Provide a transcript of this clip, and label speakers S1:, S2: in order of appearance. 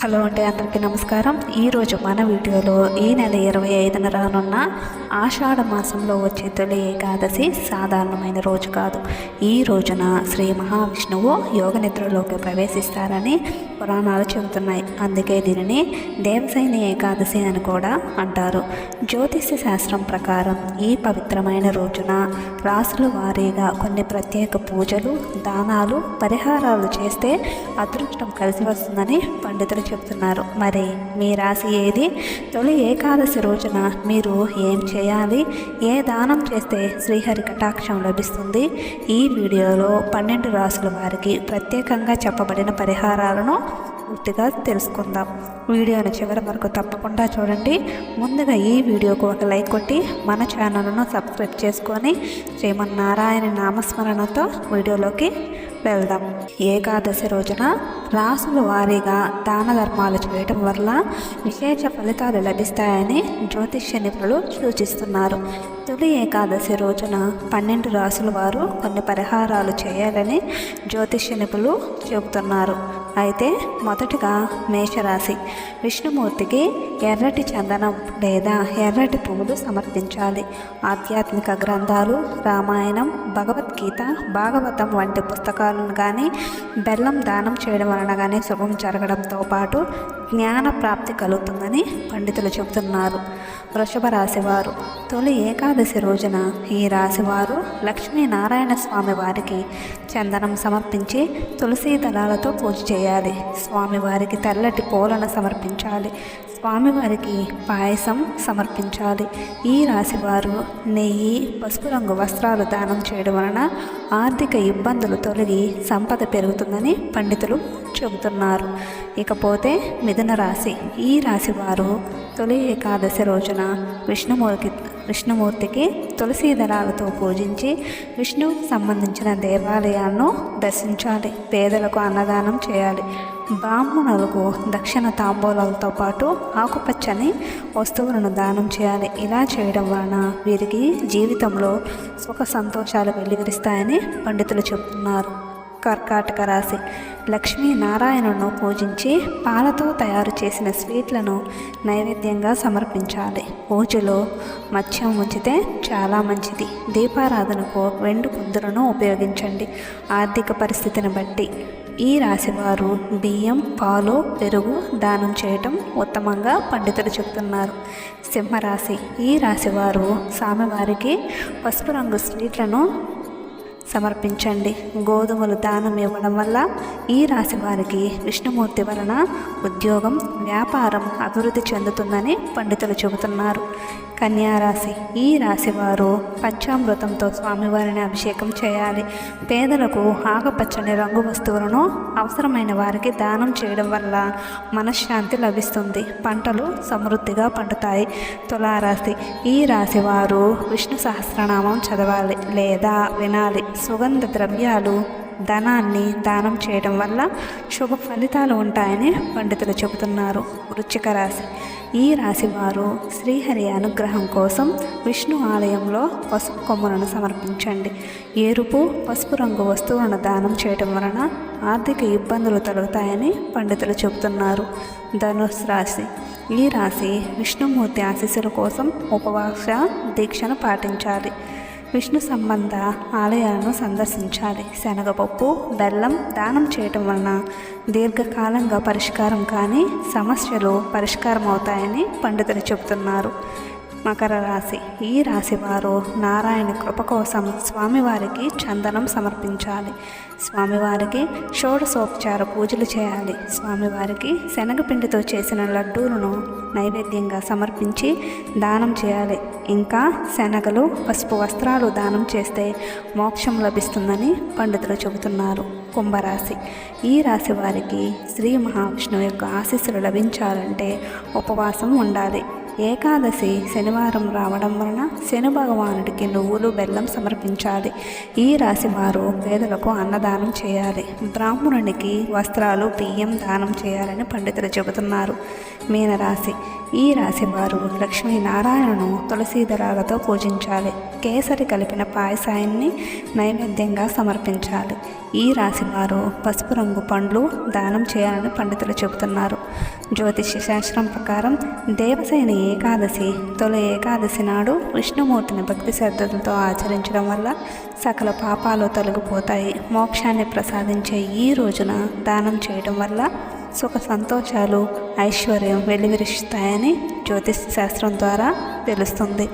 S1: Hello అండి, అందరికీ నమస్కారం. ఈరోజు మన వీడియోలో ఈ నెల 25న రానున్న ఆషాఢ మాసంలో వచ్చే తొలి ఏకాదశి సాధారణమైన రోజు కాదు. ఈ రోజున శ్రీ మహావిష్ణువు యోగ నిద్రలోకి ప్రవేశిస్తారని పురాణాలు చెబుతున్నాయి. అందుకే దీనిని దేవసైని ఏకాదశి అని కూడా అంటారు. జ్యోతిష్య శాస్త్రం ప్రకారం ఈ పవిత్రమైన రోజున రాసుల వారీగా కొన్ని ప్రత్యేక పూజలు, దానాలు, పరిహారాలు చేస్తే అదృష్టం కలిసి వస్తుందని పండితులు చెబుతున్నారు. మరి మీ రాశి ఏది? తొలి ఏకాదశి రోజున మీరు ఏం చేయాలి? ఏ దానం చేస్తే శ్రీహరి కటాక్షం లభిస్తుంది? ఈ వీడియోలో 12 రాసుల వారికి ప్రత్యేకంగా చెప్పబడిన పరిహారాలను పూర్తిగా తెలుసుకుందాం. వీడియోను చివరి వరకు తప్పకుండా చూడండి. ముందుగా ఈ వీడియోకు ఒక లైక్ కొట్టి మన ఛానల్ను సబ్స్క్రైబ్ చేసుకొని శ్రీమన్నారాయణ నామస్మరణతో వీడియోలోకి వెళ్దాం. ఏకాదశి రోజున రాసుల వారీగా దాన ధర్మాలు చేయటం వల్ల విశేష ఫలితాలు లభిస్తాయని జ్యోతిష్య నిపుణులు సూచిస్తున్నారు. తొలి ఏకాదశి రోజున 12 రాసుల వారు కొన్ని పరిహారాలు చేయాలని జ్యోతిష్య నిపుణులు చెబుతున్నారు. అయితే మొదటిగా మేషరాశి. విష్ణుమూర్తికి ఎర్రటి చందనం లేదా ఎర్రటి పువ్వులు సమర్పించాలి. ఆధ్యాత్మిక గ్రంథాలు, రామాయణం, భగవద్గీత, భాగవతం వంటి పుస్తకాలను కానీ బెల్లం దానం చేయడం వలన కానీ శుభం జరగడంతో పాటు జ్ఞాన ప్రాప్తి కలుగుతుందని పండితులు చెబుతున్నారు. వృషభ రాశివారు. తొలి ఏకాదశి రోజున ఈ రాశివారు లక్ష్మీనారాయణ స్వామి వారికి చందనం సమర్పించి తులసీ దళాలతో పూజ చేయాలి. స్వామివారికి తెల్లటి పూలను సమర్పించాలి. స్వామివారికి పాయసం సమర్పించాలి. ఈ రాశివారు నెయ్యి, పసుపు రంగు వస్త్రాలు దానం చేయడం వలన ఆర్థిక ఇబ్బందులు తొలగి సంపద పెరుగుతుందని పండితులు చెబుతున్నారు. ఇకపోతే మిథున రాశి. ఈ రాశివారు తొలి ఏకాదశి రోజున విష్ణుమూర్తికి తులసీ దళాలతో పూజించి విష్ణువుకు సంబంధించిన దేవాలయాలను దర్శించాలి. పేదలకు అన్నదానం చేయాలి. బ్రాహ్మణులకు దక్షిణ తాంబూలాలతో పాటు ఆకుపచ్చని వస్తువులను దానం చేయాలి. ఇలా చేయడం వలన వీరికి జీవితంలో సుఖ సంతోషాలు వెలువరిస్తాయని పండితులు చెబుతున్నారు. కర్కాటక రాశి. లక్ష్మీనారాయణను పూజించి పాలతో తయారు చేసిన స్వీట్లను నైవేద్యంగా సమర్పించాలి. పూజలో మత్స్యం ఉంచితే చాలా మంచిది. దీపారాధనకు వెండి కుందులను ఉపయోగించండి. ఆర్థిక పరిస్థితిని బట్టి ఈ రాశివారు బియ్యం, పాలు, పెరుగు దానం చేయటం ఉత్తమంగా పండితులు చెబుతున్నారు. సింహరాశి. ఈ రాశివారు స్వామివారికి పసుపు రంగు స్వీట్లను సమర్పించండి. గోధుమలు దానం ఇవ్వడం వల్ల ఈ రాశి వారికి విష్ణుమూర్తి వలన ఉద్యోగం, వ్యాపారం అభివృద్ధి చెందుతుందని పండితులు చెబుతున్నారు. కన్యారాశి. ఈ రాశివారు పంచామృతంతో స్వామివారిని అభిషేకం చేయాలి. పేదలకు ఆకుపచ్చని రంగు వస్తువులను అవసరమైన వారికి దానం చేయడం వల్ల మనశ్శాంతి లభిస్తుంది. పంటలు సమృద్ధిగా పండుతాయి. తులారాశి. ఈ రాశివారు విష్ణు సహస్రనామం చదవాలి లేదా వినాలి. సుగంధ ద్రవ్యాలు, ధనాన్ని దానం చేయడం వల్ల శుభ ఫలితాలు ఉంటాయని పండితులు చెబుతున్నారు. వృశ్చిక రాశి. ఈ రాశివారు శ్రీహరి అనుగ్రహం కోసం విష్ణు ఆలయంలో పసుపు కొమ్ములను సమర్పించండి. ఎరుపు, పసుపు రంగు వస్తువులను దానం చేయడం వలన ఆర్థిక ఇబ్బందులు తొలగుతాయని పండితులు చెబుతున్నారు. ధనుస్సు రాశి. ఈ రాశి విష్ణుమూర్తి ఆశీస్సుల కోసం ఉపవాస దీక్షను పాటించాలి. విష్ణు సంబంధ ఆలయాలను సందర్శించాలి. శనగపప్పు, బెల్లం దానం చేయటం వలన దీర్ఘకాలంగా పరిష్కారం కాని సమస్యలు పరిష్కారం అవుతాయని పండితులు చెబుతున్నారు. మకర రాశి. ఈ రాశివారు నారాయణ కృప కోసం స్వామివారికి చందనం సమర్పించాలి. స్వామివారికి షోడశోపచార పూజలు చేయాలి. స్వామివారికి శనగపిండితో చేసిన లడ్డూలను నైవేద్యంగా సమర్పించి దానం చేయాలి. ఇంకా శనగలు, పసుపు వస్త్రాలు దానం చేస్తే మోక్షం లభిస్తుందని పండితులు చెబుతున్నారు. కుంభరాశి. ఈ రాశి వారికి శ్రీ మహావిష్ణువు యొక్క ఆశీస్సులు లభించాలంటే ఉపవాసం ఉండాలి. ఏకాదశి శనివారం రావడం వలన శని భగవానుడికి నువ్వులు బెల్లం సమర్పించాలి. ఈ రాశి వారు పేదలకు అన్నదానం చేయాలి. బ్రాహ్మణునికి వస్త్రాలు బియ్యం దానం చేయాలని పండితులు చెబుతున్నారు. మీనరాశి. ఈ రాశి వారు లక్ష్మీనారాయణను తులసి దళాలతో పూజించాలి. కేసరి కలిపిన పాయసాన్ని నైవేద్యంగా సమర్పించాలి. ఈ రాశి వారు పసుపు రంగు పండ్లు దానం చేయాలని పండితులు చెబుతున్నారు. జ్యోతిష్య శాస్త్రం ప్రకారం దేవసేన ఏకాదశి తొలి ఏకాదశి నాడు విష్ణుమూర్తిని భక్తి శ్రద్ధలతో ఆచరించడం వల్ల సకల పాపాలు తొలగిపోతాయి. మోక్షాన్ని ప్రసాదించే ఈ రోజున దానం చేయడం వల్ల సుఖ సంతోషాలు ఐశ్వర్యం వెలువరిస్తాయని జ్యోతిష్ శాస్త్రం ద్వారా తెలుస్తుంది.